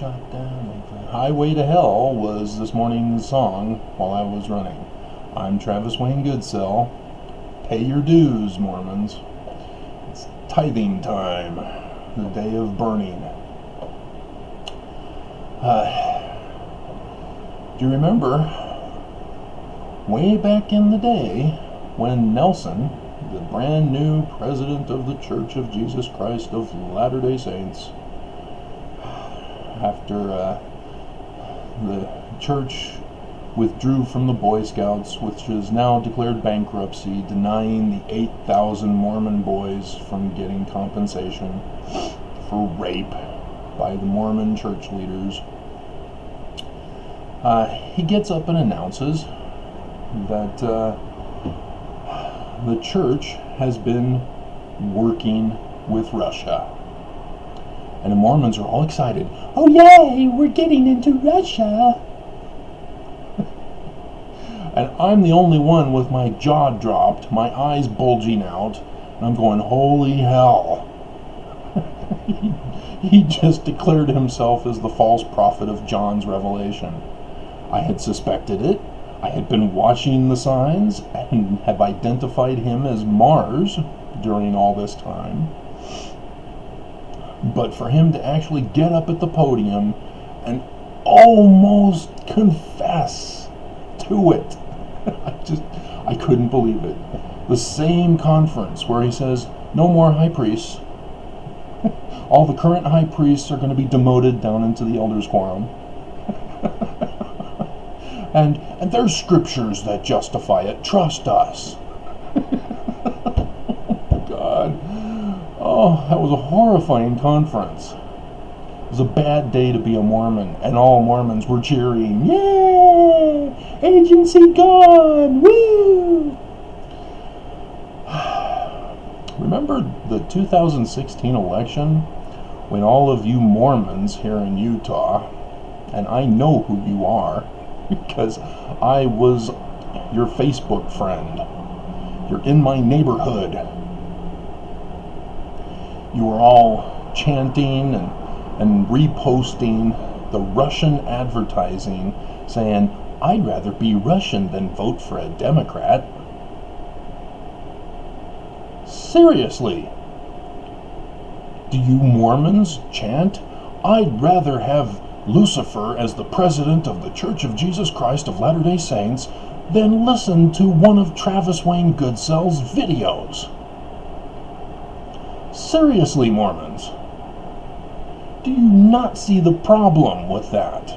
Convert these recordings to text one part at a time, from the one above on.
shot down. Highway to Hell was this morning's song while I was running. I'm Travis Wayne Goodsell. Pay your dues, Mormons. It's tithing time, the day of burning. Do you remember way back in the day when Nelson, the brand new president of the Church of Jesus Christ of Latter-day Saints, after the church withdrew from the Boy Scouts, which has now declared bankruptcy, denying the 8,000 Mormon boys from getting compensation for rape by the Mormon church leaders, he gets up and announces that the church has been working with Russia. And the Mormons are all excited. Oh yay, we're getting into Russia. And I'm the only one with my jaw dropped, my eyes bulging out, and I'm going, holy hell. He just declared himself as the false prophet of John's Revelation. I had suspected it. I had been watching the signs and have identified him as Mars during all this time. But for him to actually get up at the podium and almost confess to it, I couldn't believe it. The same conference where he says, no more high priests. All the current high priests are going to be demoted down into the elders' quorum. And there's scriptures that justify it. Trust us. Oh, God. Oh, that was a horrifying conference. It was a bad day to be a Mormon, and all Mormons were cheering. Yay! Agency gone! Woo! Remember the 2016 election when all of you Mormons here in Utah, and I know who you are because I was your Facebook friend. You're in my neighborhood. You were all chanting and reposting the Russian advertising saying, I'd rather be Russian than vote for a Democrat. Seriously. Do you Mormons chant, I'd rather have Lucifer as the president of the Church of Jesus Christ of Latter-day Saints than listen to one of Travis Wayne Goodsell's videos? Seriously, Mormons. Do you not see the problem with that?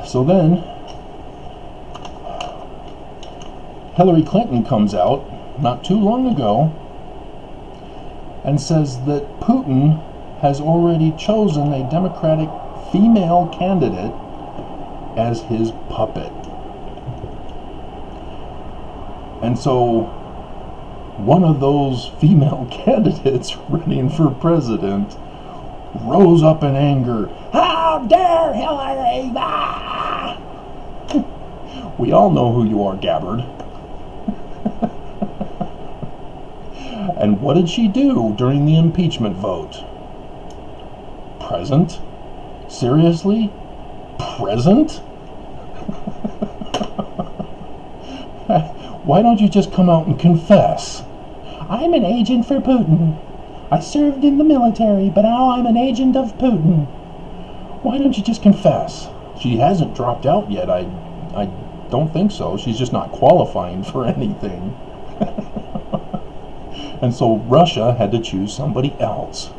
So then, Hillary Clinton comes out not too long ago and says that Putin has already chosen a Democratic female candidate as his puppet. And so one of those female candidates running for president rose up in anger. How dare Hillary! Ah! We all know who you are, Gabbard. And what did she do during the impeachment vote? Present? Seriously? Present? Why don't you just come out and confess? I'm an agent for Putin. I served in the military, but now I'm an agent of Putin. Why don't you just confess? She hasn't dropped out yet. I don't think so. She's just not qualifying for anything. And so Russia had to choose somebody else.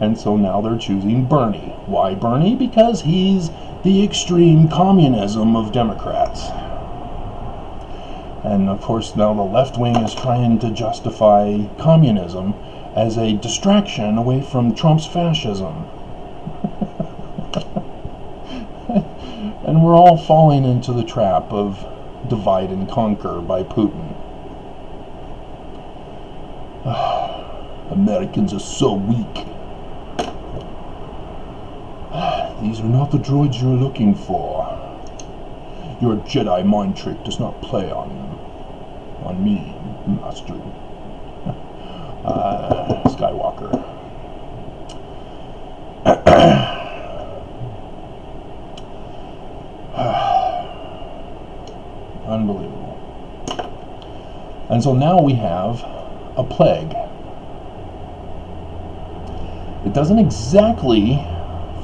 And so now they're choosing Bernie. Why Bernie? Because he's the extreme communism of Democrats. And of course now the left wing is trying to justify communism as a distraction away from Trump's fascism. And we're all falling into the trap of divide and conquer by Putin. Americans are so weak. These are not the droids you're looking for. Your Jedi mind trick does not play on me, Master Skywalker. Unbelievable. And so now we have a plague. It doesn't exactly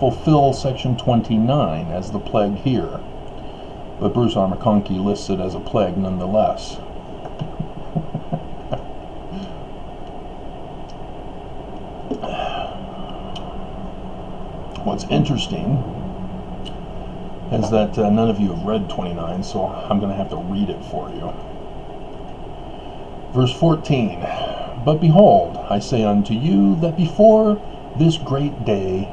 fulfill section 29 as the plague here, but Bruce R. McConkie lists it as a plague nonetheless. What's interesting is that none of you have read 29, so I'm going to have to read it for you. Verse 14, But behold, I say unto you that before this great day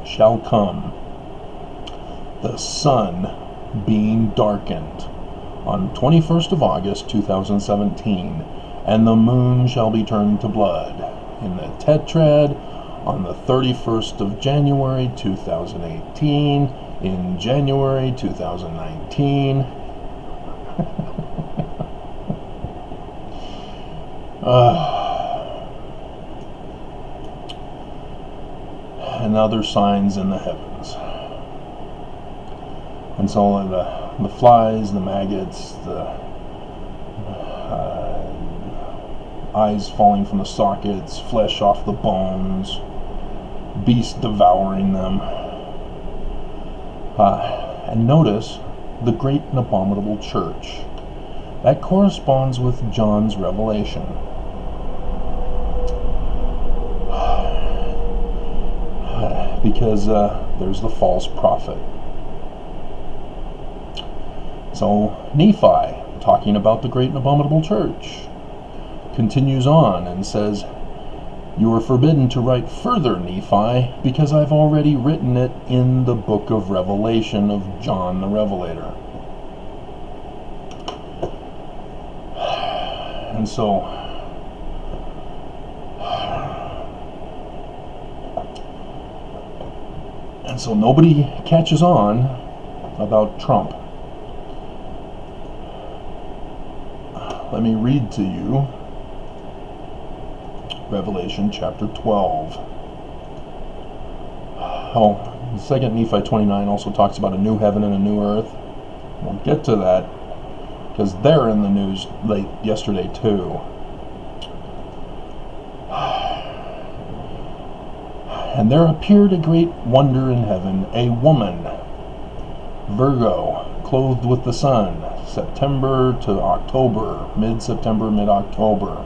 shall come, the sun being darkened on 21st of August 2017, and the moon shall be turned to blood in the tetrad on the 31st of January 2018, in January 2019. And other signs in the heavens. And so the flies, the maggots, the eyes falling from the sockets, flesh off the bones, beasts devouring them. And notice the great and abominable church. That corresponds with John's revelation. Because there's the false prophet. So Nephi, talking about the great and abominable church, continues on and says, You are forbidden to write further, Nephi, because I've already written it in the book of Revelation of John the Revelator. And so nobody catches on about Trump. Let me read to you Revelation chapter 12. Oh, 2 Nephi 29 also talks about a new heaven and a new earth. We'll get to that, because they're in the news late yesterday too. And there appeared a great wonder in heaven, a woman, Virgo, clothed with the sun, September to October, mid-September, mid-October.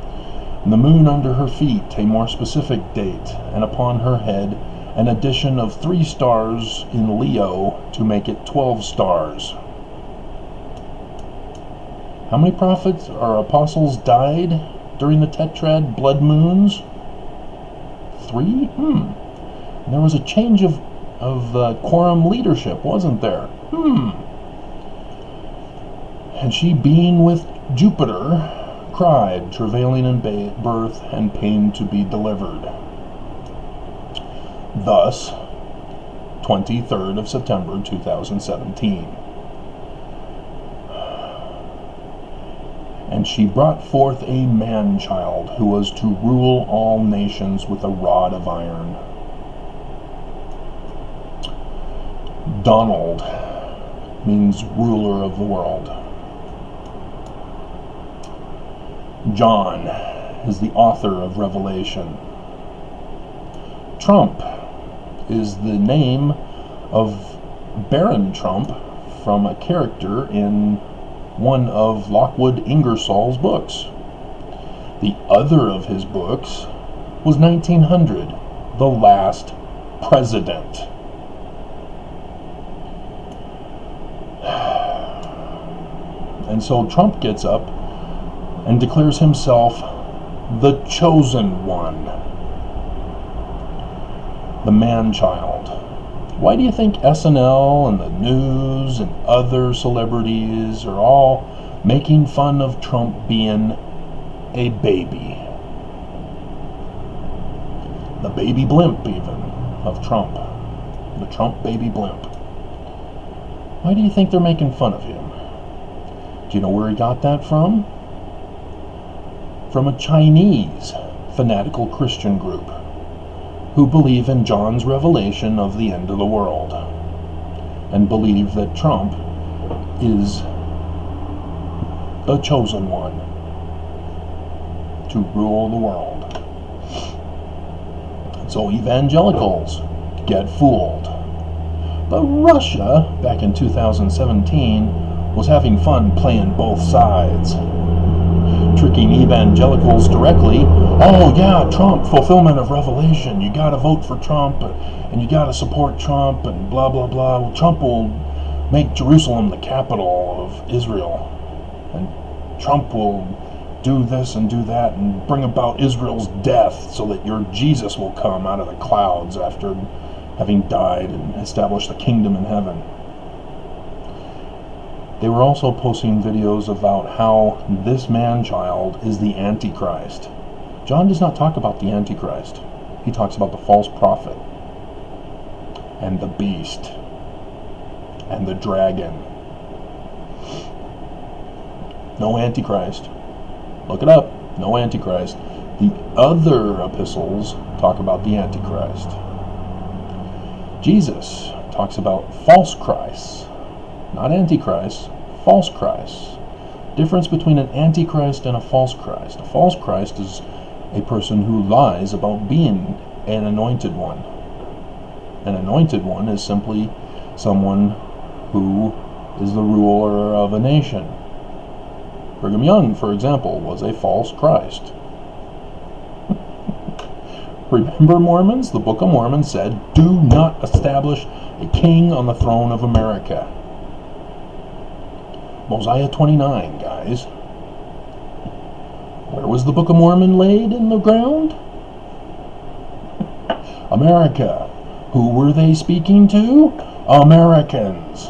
And the moon under her feet, a more specific date, and upon her head an addition of 3 stars in Leo to make it 12 stars. How many prophets or apostles died during the tetrad blood moons? 3? And there was a change of quorum leadership, wasn't there? And she, being with Jupiter, cried, travailing in birth and pain to be delivered. Thus, 23rd of September 2017. And she brought forth a man-child who was to rule all nations with a rod of iron. Donald means ruler of the world. John is the author of Revelation. Trump is the name of Baron Trump from a character in one of Lockwood Ingersoll's books. The other of his books was 1900, The Last President. And so Trump gets up and declares himself the chosen one, the man-child. Why do you think SNL and the news and other celebrities are all making fun of Trump being a baby? The baby blimp, even, of Trump. The Trump baby blimp. Why do you think they're making fun of him? Do you know where he got that from? From a Chinese fanatical Christian group who believe in John's revelation of the end of the world and believe that Trump is the chosen one to rule the world. And so evangelicals get fooled. But Russia, back in 2017, was having fun playing both sides, tricking evangelicals directly. Oh yeah, Trump, fulfillment of Revelation. You gotta vote for Trump, and you gotta support Trump, and blah blah blah. Well, Trump will make Jerusalem the capital of Israel, and Trump will do this and do that, and bring about Israel's death so that your Jesus will come out of the clouds after having died and established the kingdom in heaven. They were also posting videos about how this man-child is the Antichrist. John does not talk about the Antichrist. He talks about the false prophet and the beast and the dragon. No Antichrist. Look it up. No Antichrist. The other epistles talk about the Antichrist. Jesus talks about false Christs. Not Antichrist, false Christ. Difference between an Antichrist and a false Christ. A false Christ is a person who lies about being an anointed one. An anointed one is simply someone who is the ruler of a nation. Brigham Young, for example, was a false Christ. Remember Mormons? The Book of Mormon said, "Do not establish a king on the throne of America." Mosiah 29, guys. Where was the Book of Mormon laid in the ground? America. Who were they speaking to? Americans.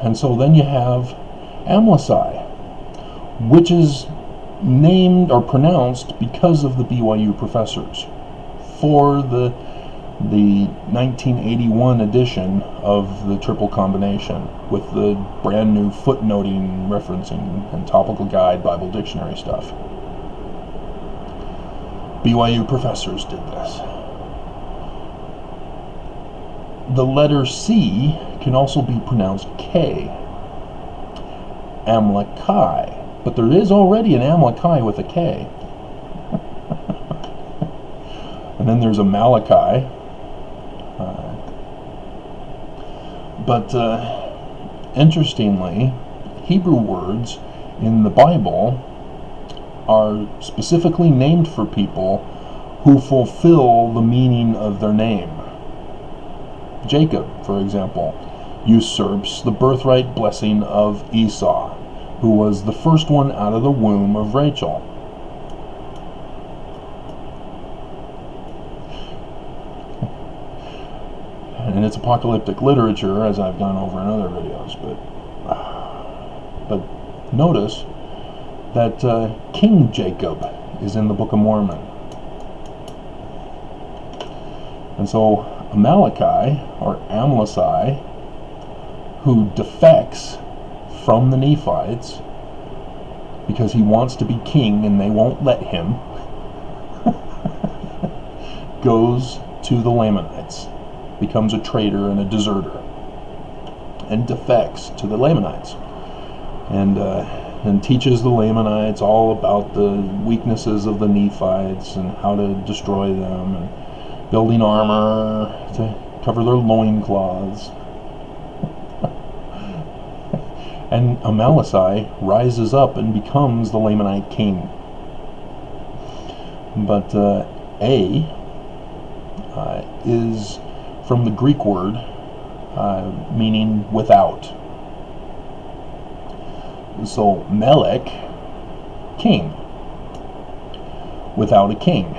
And so then you have Amlici, which is named or pronounced because of the BYU professors for the 1981 edition of the Triple Combination with the brand new footnoting, referencing, and topical guide Bible dictionary stuff. BYU professors did this. The letter C can also be pronounced K. Amalekai. But there is already an Amalekai with a K. And then there's a Malachi. But interestingly, Hebrew words in the Bible are specifically named for people who fulfill the meaning of their name. Jacob, for example, usurps the birthright blessing of Esau, who was the first one out of the womb of Rachel. And it's apocalyptic literature, as I've gone over in other videos, but notice that King Jacob is in the Book of Mormon. And so Amaleki, or Amlici, who defects from the Nephites because he wants to be king and they won't let him, goes to the Lamanites, becomes a traitor and a deserter, and defects to the Lamanites, and teaches the Lamanites all about the weaknesses of the Nephites and how to destroy them, and building armor to cover their loincloths. And Amlici rises up and becomes the Lamanite king. But A is from the Greek word meaning without. So Melech, king, without a king.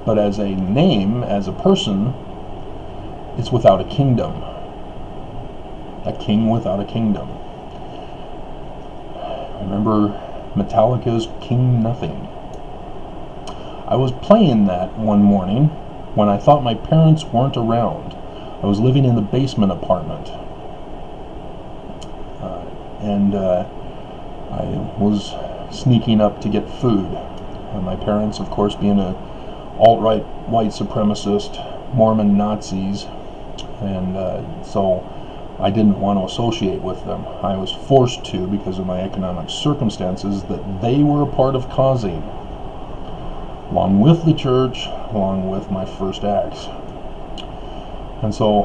But as a name, as a person, it's without a kingdom. A king without a kingdom. Remember Metallica's King Nothing. I was playing that one morning when I thought my parents weren't around. I was living in the basement apartment. and I was sneaking up to get food. My parents, of course, being a alt-right white supremacist Mormon Nazis, and so I didn't want to associate with them. I was forced to because of my economic circumstances that they were a part of causing, along with the church, along with my first acts. And so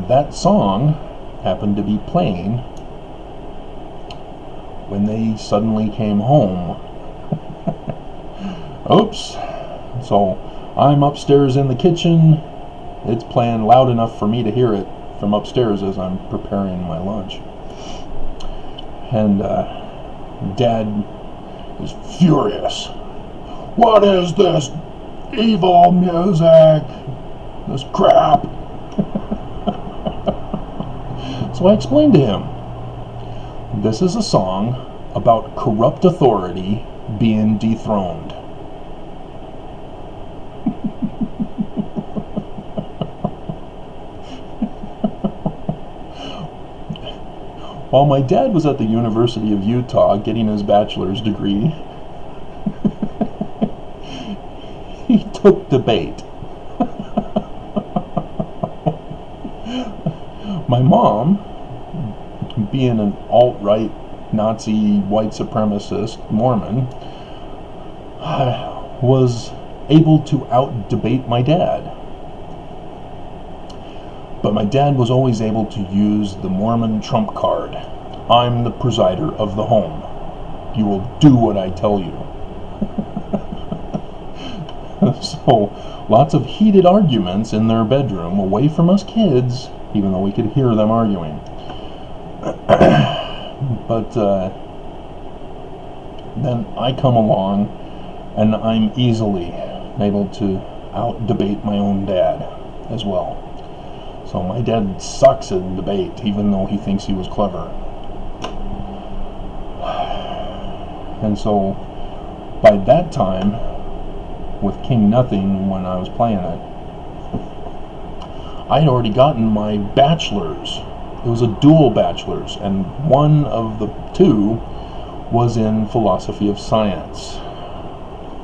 that song happened to be playing when they suddenly came home. Oops. So I'm upstairs in the kitchen. It's playing loud enough for me to hear it from upstairs as I'm preparing my lunch. And Dad is furious. What is this evil music? This crap. So I explained to him, this is a song about corrupt authority being dethroned. While my dad was at the University of Utah getting his bachelor's degree, he took debate. My mom, being an alt-right Nazi white supremacist Mormon, was able to out-debate my dad. But my dad was always able to use the Mormon trump card. I'm the presider of the home. You will do what I tell you. So, lots of heated arguments in their bedroom, away from us kids, even though we could hear them arguing. But then I come along, and I'm easily able to out-debate my own dad as well. So my dad sucks at debate, even though he thinks he was clever. And so, by that time, with King Nothing, when I was playing it, I'd already gotten my bachelor's. It was a dual bachelor's, and one of the two was in philosophy of science.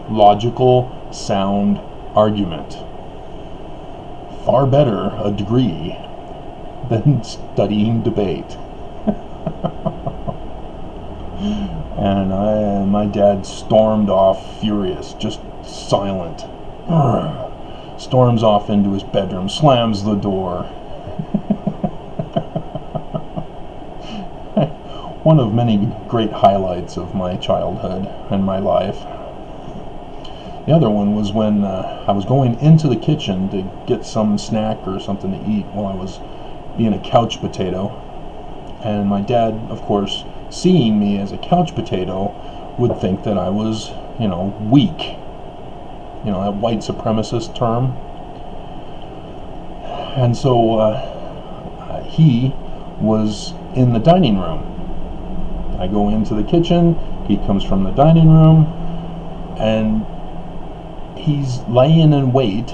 Logical, sound argument. Far better a degree than studying debate. And my dad stormed off furious, just silent. Storms off into his bedroom, slams the door. One of many great highlights of my childhood and my life. The other one was when I was going into the kitchen to get some snack or something to eat while I was being a couch potato. And my dad, of course, seeing me as a couch potato, would think that I was, weak. That white supremacist term. And so he was in the dining room. I go into the kitchen, he comes from the dining room, and he's laying in wait.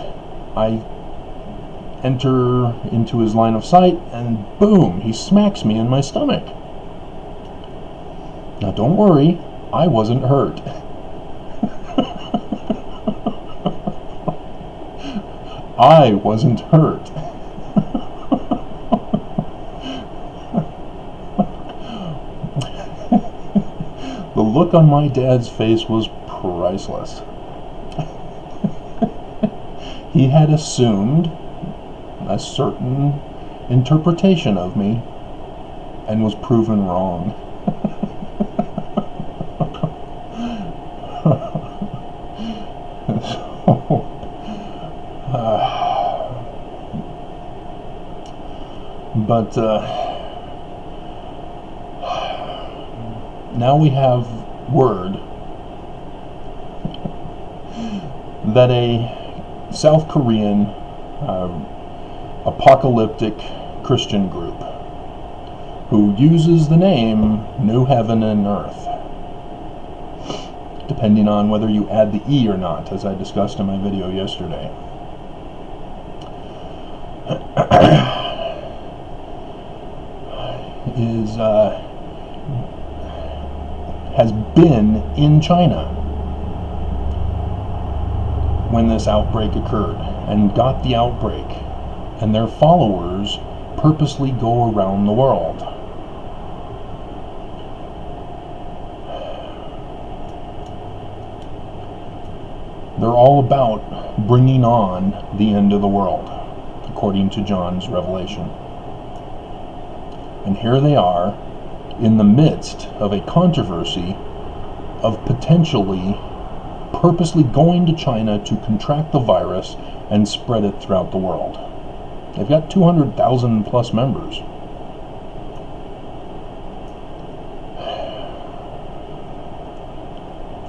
I enter into his line of sight, and boom, he smacks me in my stomach. Now don't worry, I wasn't hurt. I wasn't hurt. The look on my dad's face was priceless. He had assumed a certain interpretation of me and was proven wrong. But now we have word that a South Korean apocalyptic Christian group who uses the name New Heaven and Earth, depending on whether you add the E or not, as I discussed in my video yesterday. is been in China when this outbreak occurred and got the outbreak, and their followers purposely go around the world. They're all about bringing on the end of the world, according to John's revelation. And here they are in the midst of a controversy of potentially purposely going to China to contract the virus and spread it throughout the world. They've got 200,000 plus members.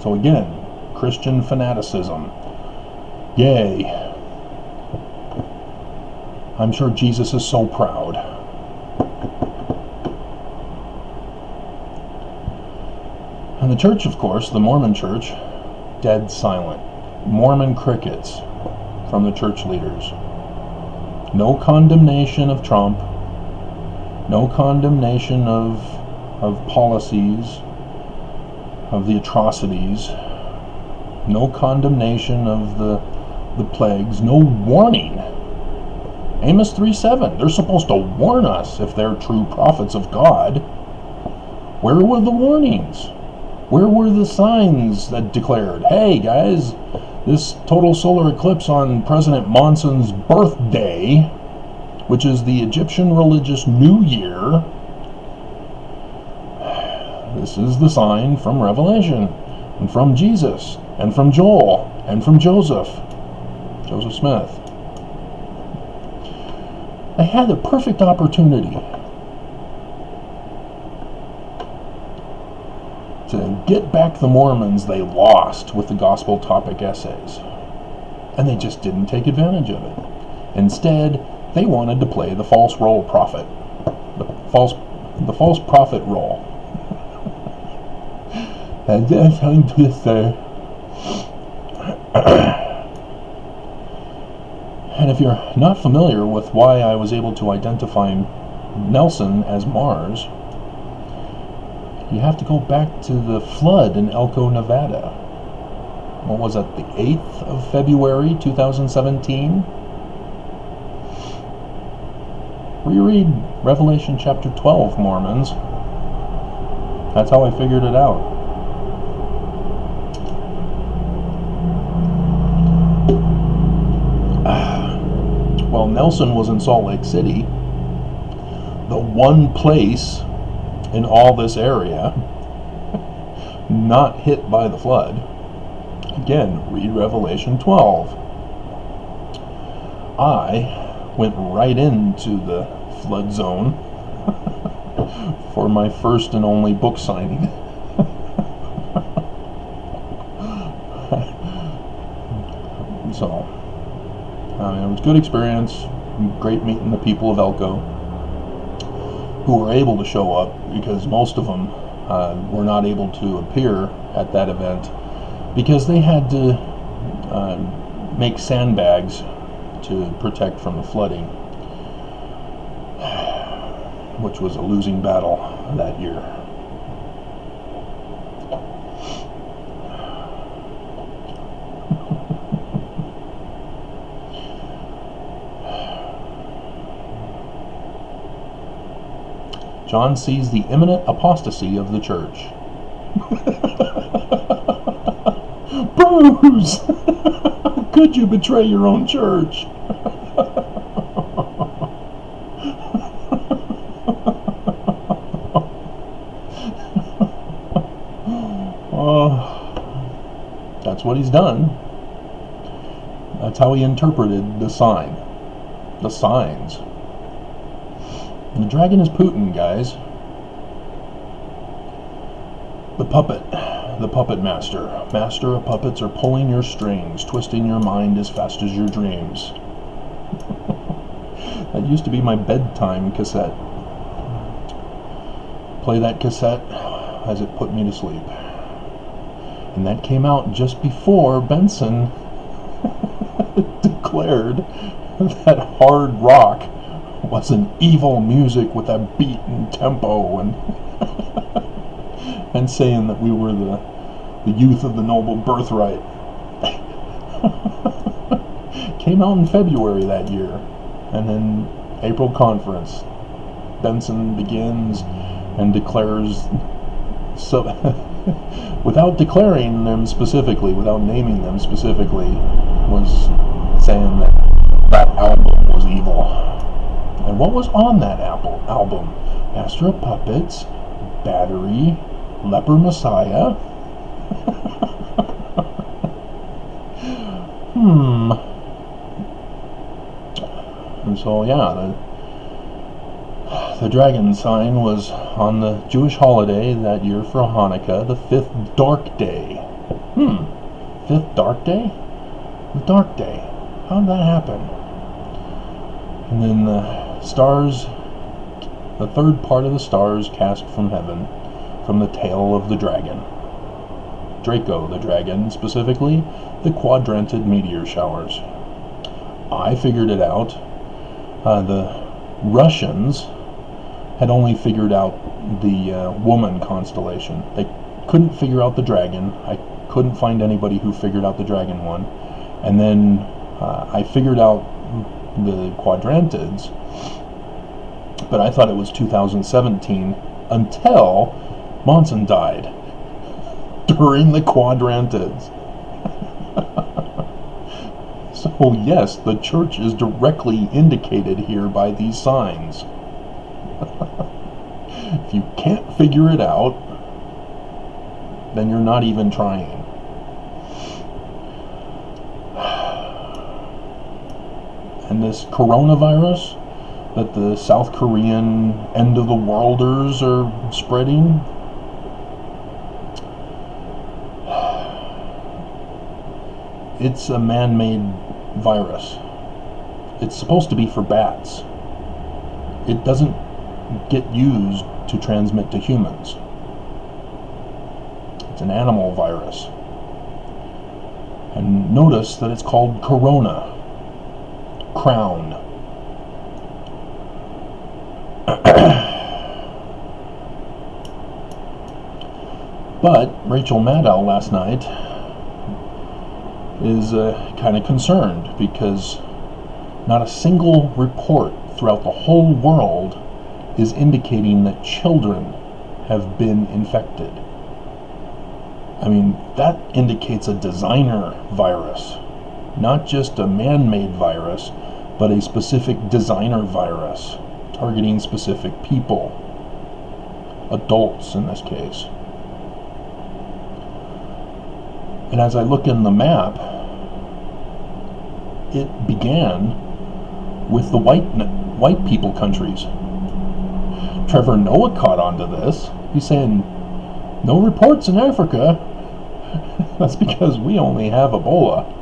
So again, Christian fanaticism. Yay. I'm sure Jesus is so proud. And the church, of course, the Mormon church, dead silent. Mormon crickets from the church leaders. No condemnation of Trump. No condemnation of policies, of the atrocities. No condemnation of the plagues. No warning. Amos 3:7. They're supposed to warn us if they're true prophets of God. Where were the warnings? Where were the signs that declared, hey guys, this total solar eclipse on President Monson's birthday, which is the Egyptian religious New Year, this is the sign from Revelation, and from Jesus, and from Joel, and from Joseph Smith. They had a perfect opportunity to get back the Mormons they lost with the gospel topic essays. And they just didn't take advantage of it. Instead, they wanted to play the false role prophet. The false prophet role. And that's how to say. And if you're not familiar with why I was able to identify Nelson as Mars, you have to go back to the flood in Elko, Nevada. What was it, the 8th of February, 2017? Reread Revelation chapter 12, Mormons. That's how I figured it out. Well, Nelson was in Salt Lake City, the one place in all this area not hit by the flood. Again, read Revelation 12. I went right into the flood zone for my first and only book signing. So, it was a good experience. Great meeting the people of Elko, who were able to show up, because most of them were not able to appear at that event because they had to make sandbags to protect from the flooding, which was a losing battle that year. John sees the imminent apostasy of the church. Bruce! Could you betray your own church? That's what he's done. That's how he interpreted the sign. The signs. The dragon is Putin, guys. The puppet master. Master of puppets are pulling your strings, twisting your mind as fast as your dreams. That used to be my bedtime cassette. Play that cassette as it put me to sleep. And that came out just before Benson declared that hard rock was an evil music with a beat and tempo, and and saying that we were the youth of the noble birthright. Came out in February that year, and then April conference. Benson begins and declares, so without declaring them specifically, without naming them specifically, was saying that that album was evil. And what was on that album? Master of Puppets, Battery, Leper Messiah. And so, yeah, the dragon sign was on the Jewish holiday that year for Hanukkah, the 5th dark day. 5th dark day? The dark day. How did that happen? And then the stars, the third part of the stars cast from heaven, from the tail of the dragon. Draco, the dragon, specifically the quadranted meteor showers. I figured it out. The Russians had only figured out the woman constellation. They couldn't figure out the dragon. I couldn't find anybody who figured out the dragon one. And then I figured out the quadrantids, but I thought it was 2017 until Monson died during the quadrantids. So yes, the church is directly indicated here by these signs. If you can't figure it out, then you're not even trying. And this coronavirus that the South Korean end of the worlders are spreading, it's a man-made virus. It's supposed to be for bats. It doesn't get used to transmit to humans. It's an animal virus. And notice that it's called Corona. Crown. But Rachel Maddow last night is kind of concerned because not a single report throughout the whole world is indicating that children have been infected. I mean, that indicates a designer virus, not just a man-made virus, but a specific designer virus targeting specific people, adults in this case. And as I look in the map, it began with the white people countries. Trevor Noah caught on to this. He's saying, no reports in Africa. That's because we only have Ebola.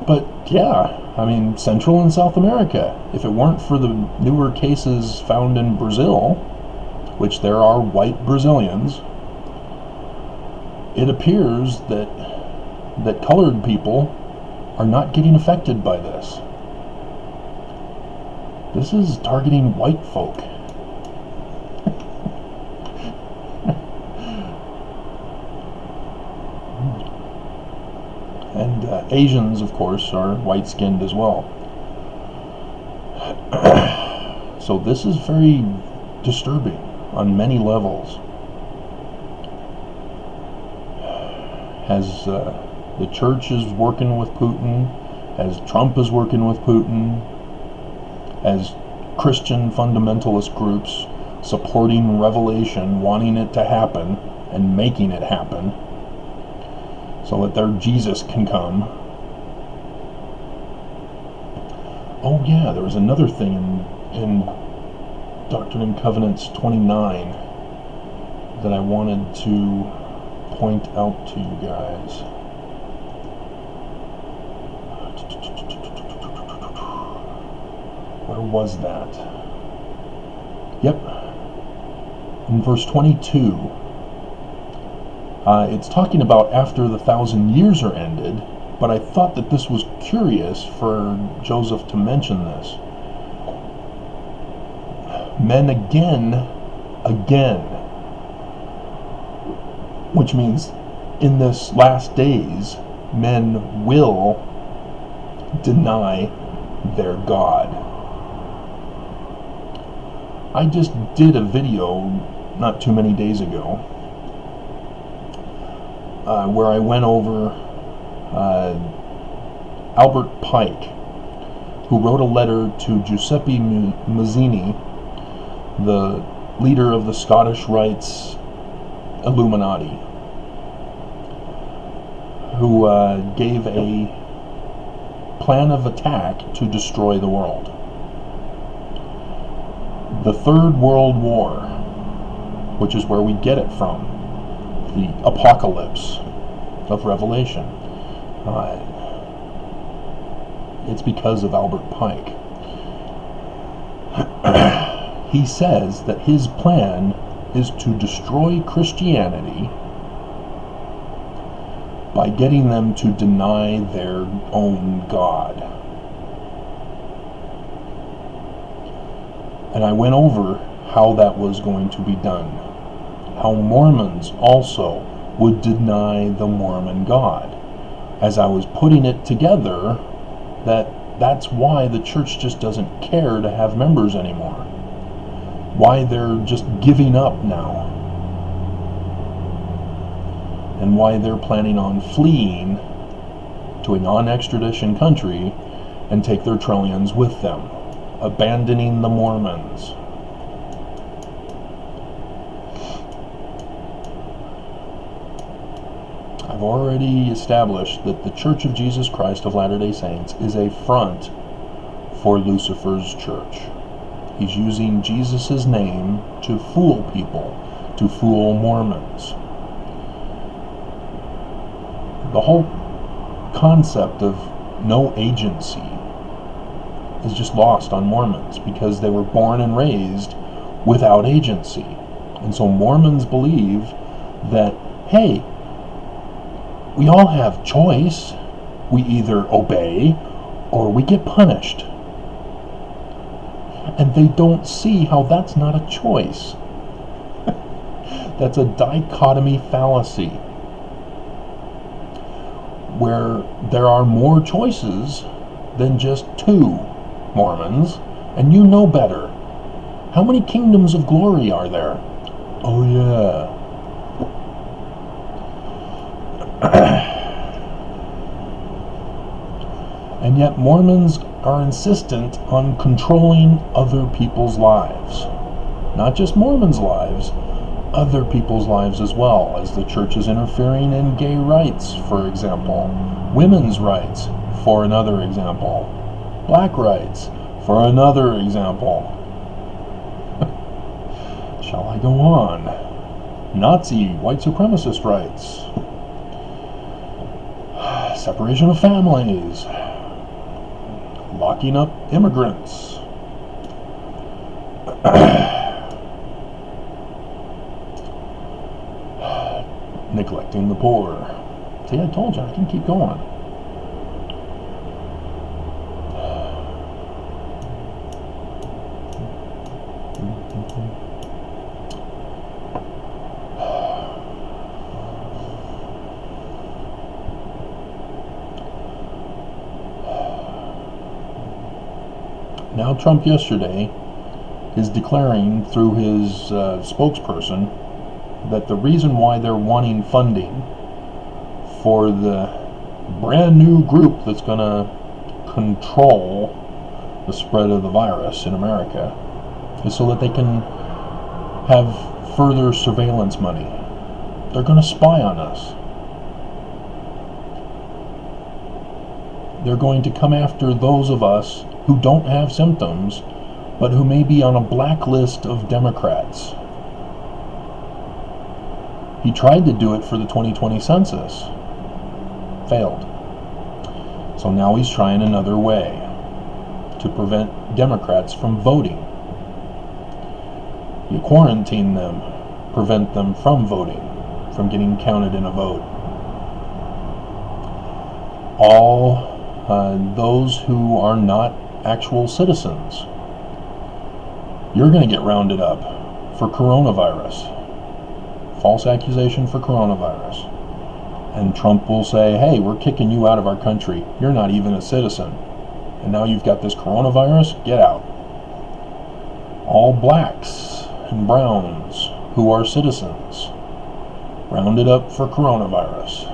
But yeah, I mean, Central and South America. If it weren't for the newer cases found in Brazil, which there are white Brazilians, it appears that colored people are not getting affected by this. This is targeting white folk. And Asians, of course, are white-skinned as well. So this is very disturbing on many levels. As the church is working with Putin, as Trump is working with Putin, as Christian fundamentalist groups supporting revelation, wanting it to happen, and making it happen, so that their Jesus can come. Oh yeah, there was another thing in Doctrine and Covenants 29 that I wanted to point out to you guys. Where was that? Yep. In verse 22. It's talking about after the 1,000 years are ended, but I thought that this was curious for Joseph to mention this. Men again again, which means in this last days, men will deny their God. I just did a video not too many days ago where I went over Albert Pike, who wrote a letter to Giuseppe Mazzini, the leader of the Scottish Rites Illuminati, who gave a plan of attack to destroy the world. The Third World War, which is where we get it from, the apocalypse of Revelation. It's because of Albert Pike. He says that his plan is to destroy Christianity by getting them to deny their own God. And I went over how that was going to be done. How Mormons also would deny the Mormon God. As I was putting it together, that's why the church just doesn't care to have members anymore. Why they're just giving up now. And why they're planning on fleeing to a non-extradition country and take their trillions with them, abandoning the Mormons. I've already established that the Church of Jesus Christ of Latter-day Saints is a front for Lucifer's church. He's using Jesus' name to fool people, to fool Mormons. The whole concept of no agency is just lost on Mormons because they were born and raised without agency. And so Mormons believe that, hey, we all have choice. We either obey or we get punished. And they don't see how that's not a choice. That's a dichotomy fallacy, where there are more choices than just two Mormons, and you know better. How many kingdoms of glory are there? Oh yeah. And yet Mormons are insistent on controlling other people's lives. Not just Mormons' lives, other people's lives as well, as the church is interfering in gay rights, for example, women's rights, for another example, black rights, for another example. Shall I go on? Nazi, white supremacist rights, separation of families, locking up immigrants, neglecting the poor. See, I told you, I can keep going. Now Trump yesterday is declaring through his spokesperson that the reason why they're wanting funding for the brand new group that's going to control the spread of the virus in America is so that they can have further surveillance money. They're going to spy on us. They're going to come after those of us who don't have symptoms, but who may be on a blacklist of Democrats. He tried to do it for the 2020 census. Failed. So now he's trying another way to prevent Democrats from voting. You quarantine them, prevent them from voting, from getting counted in a vote. All those who are not actual citizens, you're going to get rounded up for coronavirus. False accusation for coronavirus. And Trump will say, hey, we're kicking you out of our country. You're not even a citizen. And now you've got this coronavirus? Get out. All blacks and browns who are citizens rounded up for coronavirus.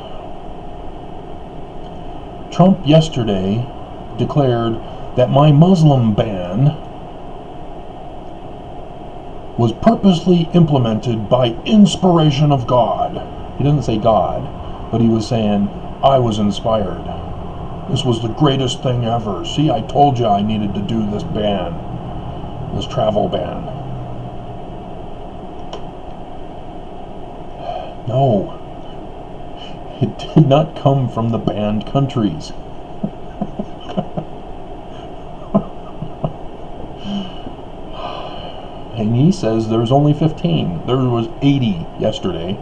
Trump yesterday declared that my Muslim ban was purposely implemented by inspiration of God. He didn't say God, but he was saying, I was inspired. This was the greatest thing ever. See, I told you I needed to do this ban, this travel ban. No, it did not come from the banned countries. And he says there's only 15. There was 80 yesterday.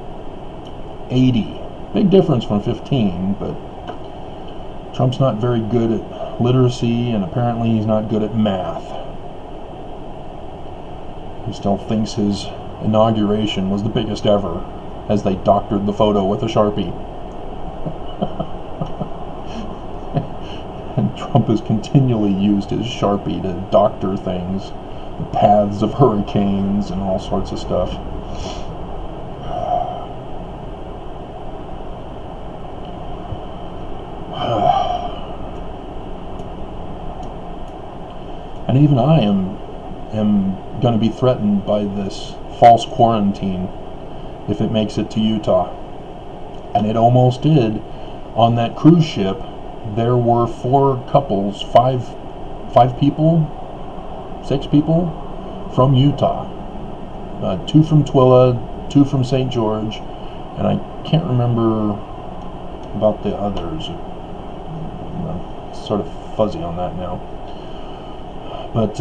80. Big difference from 15, but Trump's not very good at literacy, and apparently he's not good at math. He still thinks his inauguration was the biggest ever, as they doctored the photo with a Sharpie. And Trump has continually used his Sharpie to doctor things, the paths of hurricanes and all sorts of stuff. And even I am going to be threatened by this false quarantine if it makes it to Utah. And it almost did. On that cruise ship, there were 4 couples, 5 people, 6 people from Utah. 2 from Twilla, 2 from St. George, and I can't remember about the others. I'm sort of fuzzy on that now. But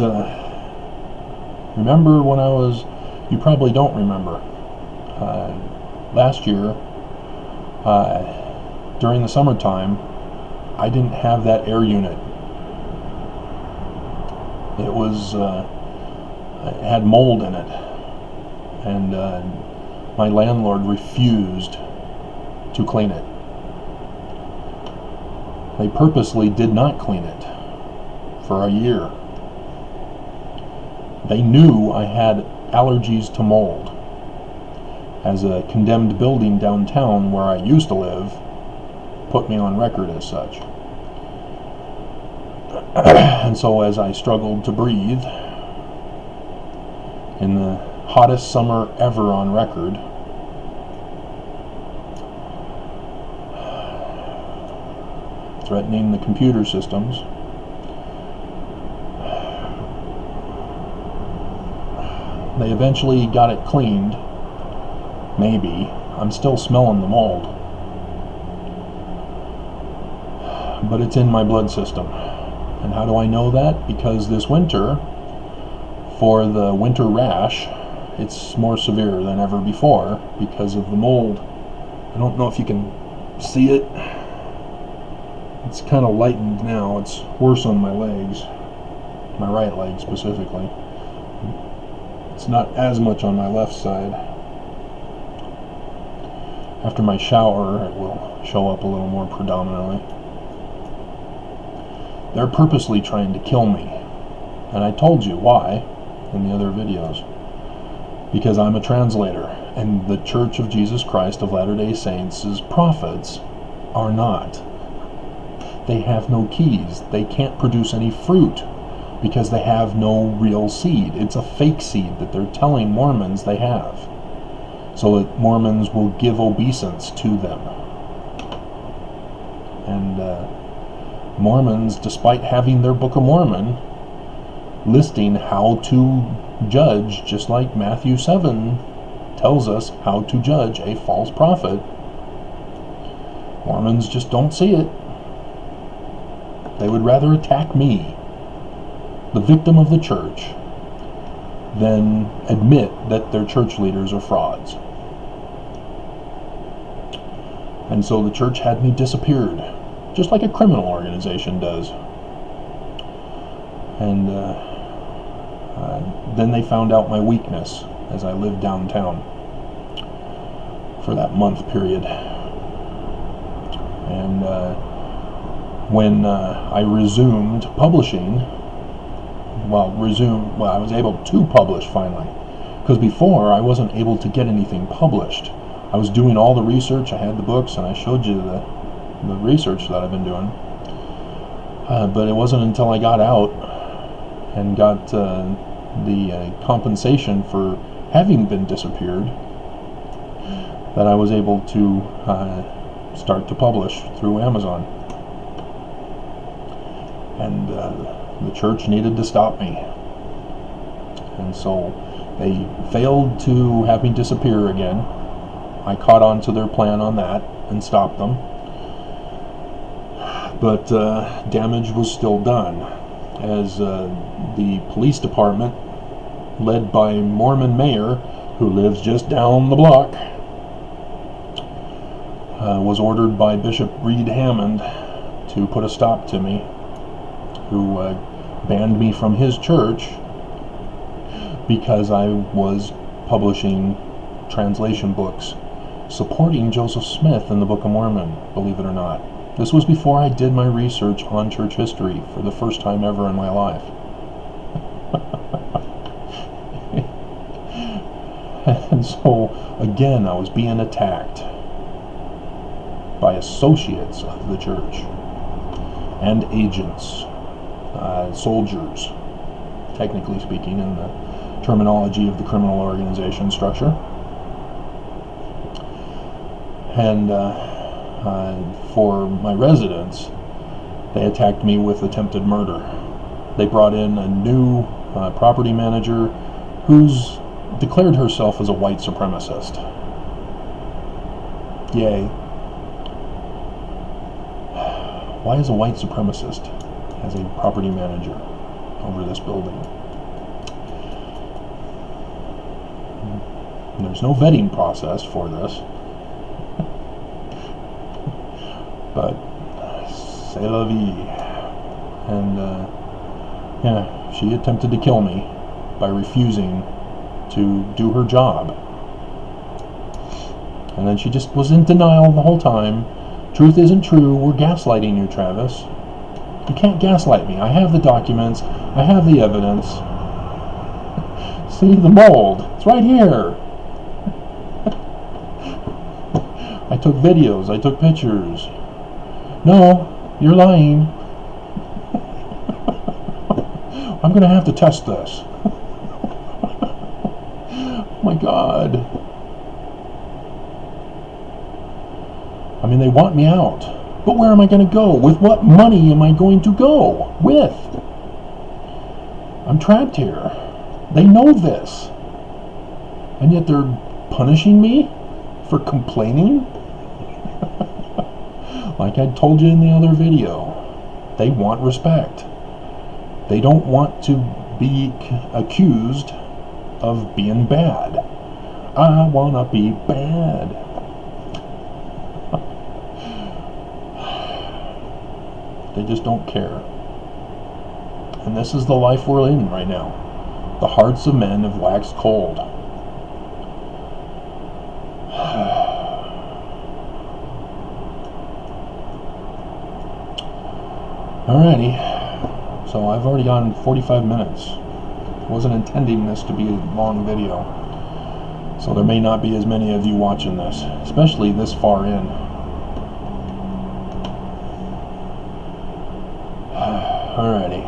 remember when I was, you probably don't remember, last year, during the summertime, I didn't have that air unit. It was, it had mold in it, and my landlord refused to clean it. They purposely did not clean it for a year. They knew I had allergies to mold. As a condemned building downtown where I used to live put me on record as such. And so as I struggled to breathe in the hottest summer ever on record, threatening the computer systems, they eventually got it cleaned. Maybe. I'm still smelling the mold. But it's in my blood system. And how do I know that? Because this winter, for the winter rash, it's more severe than ever before because of the mold. I don't know if you can see it. It's kind of lightened now. It's worse on my legs. My right leg specifically. It's not as much on my left side. After my shower, it will show up a little more predominantly. They're purposely trying to kill me. And I told you why in the other videos. Because I'm a translator, and the Church of Jesus Christ of Latter-day Saints' prophets are not. They have no keys. They can't produce any fruit because they have no real seed. It's a fake seed that they're telling Mormons they have, so that Mormons will give obeisance to them. And Mormons, despite having their Book of Mormon listing how to judge, just like Matthew 7 tells us how to judge a false prophet, Mormons just don't see it. They would rather attack me, the victim of the church, than admit that their church leaders are frauds. And so the church had me disappeared, just like a criminal organization does. And then they found out my weakness, as I lived downtown for that month period. And when I resumed publishing, I was able to publish finally. Because before, I wasn't able to get anything published. I was doing all the research, I had the books, and I showed you the research that I've been doing. But it wasn't until I got out and got the compensation for having been disappeared that I was able to start to publish through Amazon. And the church needed to stop me. And so they failed to have me disappear again. I caught on to their plan on that and stopped them. But damage was still done, as the police department, led by Mormon mayor, who lives just down the block, was ordered by Bishop Reed Hammond to put a stop to me, who banned me from his church because I was publishing translation books supporting Joseph Smith in the Book of Mormon, believe it or not. This was before I did my research on church history for the first time ever in my life. And so, again, I was being attacked by associates of the church and agents, soldiers, technically speaking, in the terminology of the criminal organization structure. And for my residence, they attacked me with attempted murder. They brought in a new property manager who's declared herself as a white supremacist. Yay. Why is a white supremacist as a property manager over this building? And there's no vetting process for this. But c'est la vie. And she attempted to kill me by refusing to do her job. And then she just was in denial the whole time. Truth isn't true. We're gaslighting you, Travis. You can't gaslight me. I have the documents. I have the evidence. See the mold. It's right here. I took videos. I took pictures. No, you're lying. I'm going to have to test this. Oh my God. I mean, they want me out. But where am I going to go? With what money am I going to go? With? I'm trapped here. They know this. And yet they're punishing me for complaining? Like I told you in the other video, they want respect. They don't want to be accused of being bad. I want to be bad. They just don't care. And this is the life we're in right now. The hearts of men have waxed cold. Alrighty, so I've already gone 45 minutes. Wasn't intending this to be a long video, so there may not be as many of you watching this, especially this far in. Alrighty.